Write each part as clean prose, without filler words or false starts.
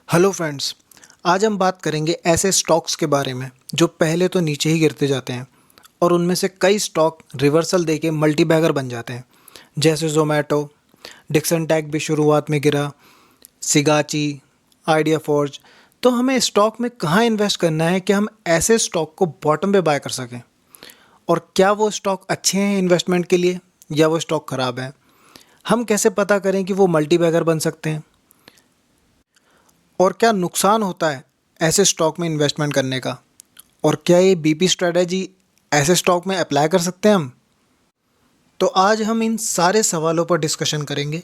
Hello friends. आज हम बात करेंगे ऐसे स्टॉक्स के बारे में जो पहले तो नीचे ही गिरते जाते हैं और उनमें से कई स्टॉक रिवर्सल देके मल्टी बैगर बन जाते हैं, जैसे जोमेटो। डिक्सन टैग भी शुरुआत में गिरा, सिगाची, आइडिया फोर्ज। तो हमें स्टॉक में कहाँ इन्वेस्ट करना है कि हम ऐसे स्टॉक को बॉटम पे बाय कर सकें, और क्या वो स्टॉक अच्छे हैं इन्वेस्टमेंट के लिए या वो स्टॉक ख़राब है। हम कैसे पता करें कि वो मल्टी बैगर बन सकते हैं, और क्या नुकसान होता है ऐसे स्टॉक में इन्वेस्टमेंट करने का, और क्या ये बीपी स्ट्रेटजी ऐसे स्टॉक में अप्लाई कर सकते हैं हम। तो आज हम इन सारे सवालों पर डिस्कशन करेंगे।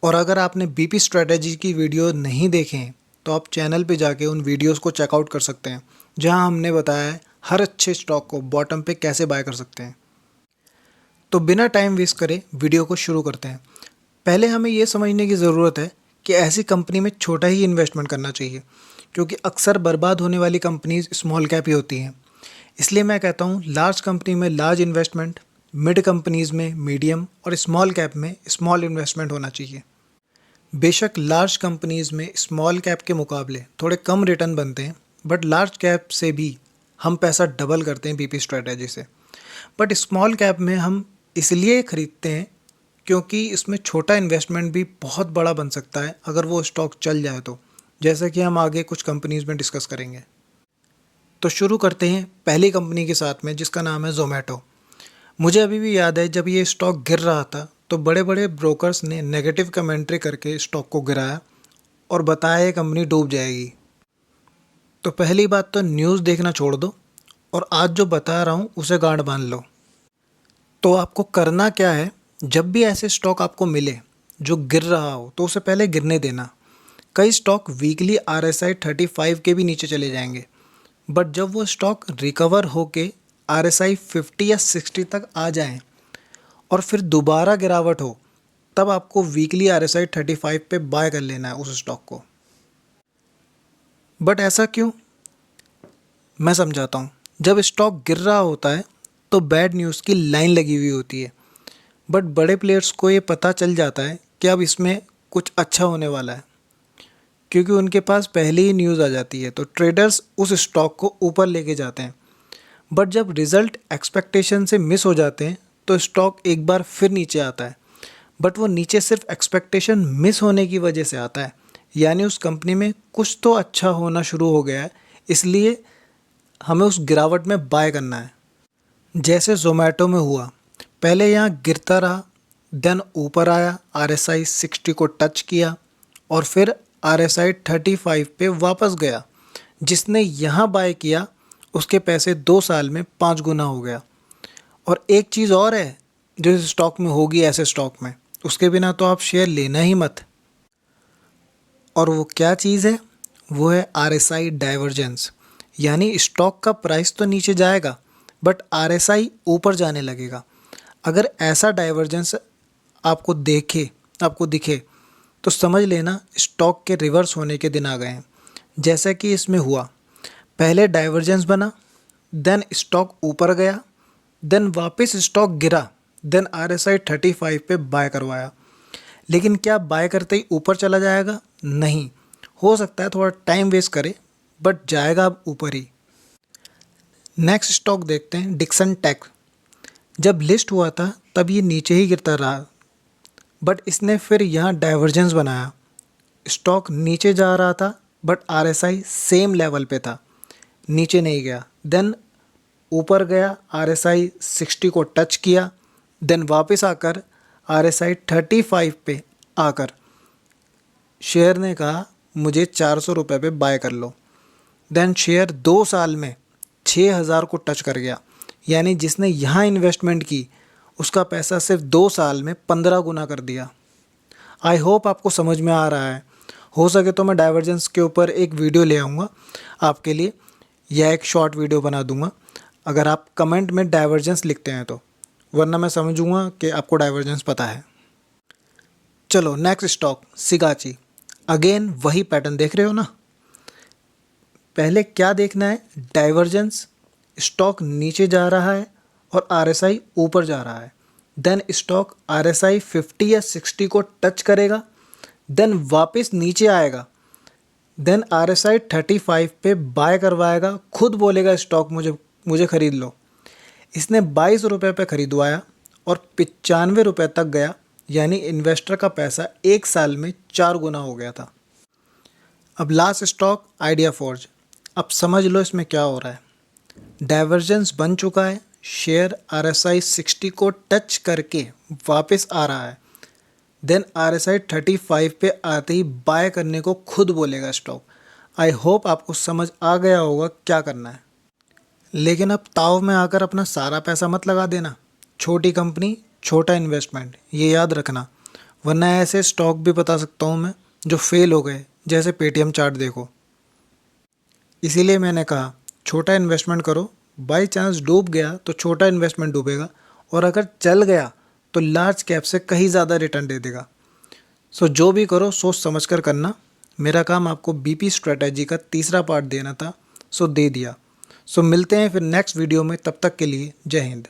और अगर आपने बीपी स्ट्रेटजी की वीडियो नहीं देखे हैं तो आप चैनल पे जाके उन वीडियोस को चेकआउट कर सकते हैं, जहां हमने बताया है हर अच्छे स्टॉक को बॉटम पे कैसे बाय कर सकते हैं। तो बिना टाइम वेस्ट करे वीडियो को शुरू करते हैं। पहले हमें ये समझने की ज़रूरत है कि ऐसी कंपनी में छोटा ही इन्वेस्टमेंट करना चाहिए, क्योंकि अक्सर बर्बाद होने वाली कंपनीज स्मॉल कैप ही होती हैं। इसलिए मैं कहता हूँ लार्ज कंपनी में लार्ज इन्वेस्टमेंट, मिड कंपनीज़ में मीडियम और स्मॉल कैप में स्मॉल इन्वेस्टमेंट होना चाहिए। बेशक लार्ज कंपनीज़ में स्मॉल कैप के मुकाबले थोड़े कम रिटर्न बनते हैं, बट लार्ज कैप से भी हम पैसा डबल करते हैं बीपी स्ट्रेटजी से। बट स्मॉल कैप में हम इसलिए खरीदते हैं क्योंकि इसमें छोटा इन्वेस्टमेंट भी बहुत बड़ा बन सकता है अगर वो स्टॉक चल जाए तो, जैसा कि हम आगे कुछ कंपनीज़ में डिस्कस करेंगे। तो शुरू करते हैं पहली कंपनी के साथ में, जिसका नाम है जोमेटो। मुझे अभी भी याद है जब ये स्टॉक गिर रहा था तो बड़े बड़े ब्रोकर्स ने नेगेटिव कमेंट्री करके स्टॉक को गिराया और बताया ये कंपनी डूब जाएगी। तो पहली बात तो न्यूज़ देखना छोड़ दो और आज जो बता रहा हूँ उसे गांठ बांध लो। तो आपको करना क्या है, जब भी ऐसे स्टॉक आपको मिले जो गिर रहा हो तो उसे पहले गिरने देना। कई स्टॉक वीकली RSI 35 के भी नीचे चले जाएंगे, बट जब वो स्टॉक रिकवर होके RSI 50 या 60 तक आ जाएं और फिर दोबारा गिरावट हो, तब आपको वीकली RSI 35 पे बाय कर लेना है उस स्टॉक को। बट ऐसा क्यों, मैं समझाता हूँ। जब स्टॉक गिर रहा होता है तो बैड न्यूज़ की लाइन लगी हुई होती है, बट बड़े प्लेयर्स को ये पता चल जाता है कि अब इसमें कुछ अच्छा होने वाला है, क्योंकि उनके पास पहले ही न्यूज़ आ जाती है। तो ट्रेडर्स उस स्टॉक को ऊपर लेके जाते हैं। बट जब रिज़ल्ट एक्सपेक्टेशन से मिस हो जाते हैं तो स्टॉक एक बार फिर नीचे आता है, बट वो नीचे सिर्फ एक्सपेक्टेशन मिस होने की वजह से आता है, यानी उस कंपनी में कुछ तो अच्छा होना शुरू हो गया है, इसलिए हमें उस गिरावट में बाय करना है। जैसे जोमेटो में हुआ, पहले यहाँ गिरता रहा, देन ऊपर आया, RSI 60 को टच किया और फिर RSI 35 पे वापस गया। जिसने यहाँ बाय किया उसके पैसे 2 साल में 5 गुना हो गया। और एक चीज़ और है जो इस स्टॉक में होगी, ऐसे स्टॉक में उसके बिना तो आप शेयर लेना ही मत। और वो क्या चीज़ है, वो है RSI डाइवर्जेंस। यानी स्टॉक का प्राइस तो नीचे जाएगा बट RSI ऊपर जाने लगेगा। अगर ऐसा डाइवर्जेंस आपको दिखे तो समझ लेना स्टॉक के रिवर्स होने के दिन आ गए हैं। जैसा कि इसमें हुआ, पहले डाइवर्जेंस बना, देन स्टॉक ऊपर गया, देन वापस स्टॉक गिरा, देन RSI 35 पे बाय करवाया। लेकिन क्या बाय करते ही ऊपर चला जाएगा? नहीं, हो सकता है थोड़ा टाइम वेस्ट करे, बट जाएगा अब ऊपर ही। नेक्स्ट स्टॉक देखते हैं, डिक्सन टैग। जब लिस्ट हुआ था तब ये नीचे ही गिरता रहा, बट इसने फिर यहाँ डाइवर्जेंस बनाया। स्टॉक नीचे जा रहा था बट RSI सेम लेवल पे था, नीचे नहीं गया। देन ऊपर गया, RSI 60 को टच किया, देन वापस आकर RSI 35 पे आकर शेयर ने कहा मुझे 400 रुपये पे बाय कर लो। देन शेयर 2 साल में 6000 को टच कर गया, यानी जिसने यहाँ इन्वेस्टमेंट की उसका पैसा सिर्फ 2 साल में 15 गुना कर दिया। आई होप आपको समझ में आ रहा है। हो सके तो मैं डाइवर्जेंस के ऊपर एक वीडियो ले आऊँगा आपके लिए, या एक शॉर्ट वीडियो बना दूँगा अगर आप कमेंट में डाइवर्जेंस लिखते हैं तो, वरना मैं समझूँगा कि आपको डाइवर्जेंस पता है। चलो नेक्स्ट स्टॉक, सिगाची। अगेन वही पैटर्न देख रहे हो ना। पहले क्या देखना है, डाइवर्जेंस, स्टॉक नीचे जा रहा है और RSI ऊपर जा रहा है। देन स्टॉक RSI 50 या 60 को टच करेगा, देन वापस नीचे आएगा, देन RSI 35 पे बाय करवाएगा, खुद बोलेगा स्टॉक मुझे मुझे ख़रीद लो। इसने 22 रुपये पे ख़रीदवाया और 95 रुपये तक गया, यानी इन्वेस्टर का पैसा 1 साल में 4 गुना हो गया था। अब लास्ट स्टॉक आइडिया फॉर्ज। अब समझ लो इसमें क्या हो रहा है। डाइवर्जेंस बन चुका है, शेयर RSI 60 को टच करके वापस आ रहा है। देन RSI 35 पे आते ही बाय करने को खुद बोलेगा स्टॉक। आई होप आपको समझ आ गया होगा क्या करना है। लेकिन अब ताव में आकर अपना सारा पैसा मत लगा देना। छोटी कंपनी छोटा इन्वेस्टमेंट, ये याद रखना, वरना ऐसे स्टॉक भी बता सकता हूँ मैं जो फेल हो गए, जैसे पेटीएम चार्ट देखो। इसीलिए मैंने कहा छोटा इन्वेस्टमेंट करो, बाई चांस डूब गया तो छोटा इन्वेस्टमेंट डूबेगा, और अगर चल गया तो लार्ज कैप से कहीं ज़्यादा रिटर्न दे देगा। सो जो भी करो सोच समझ कर करना। मेरा काम आपको BP स्ट्रेटजी का तीसरा पार्ट देना था, सो दे दिया। सो मिलते हैं फिर नेक्स्ट वीडियो में, तब तक के लिए जय हिंद।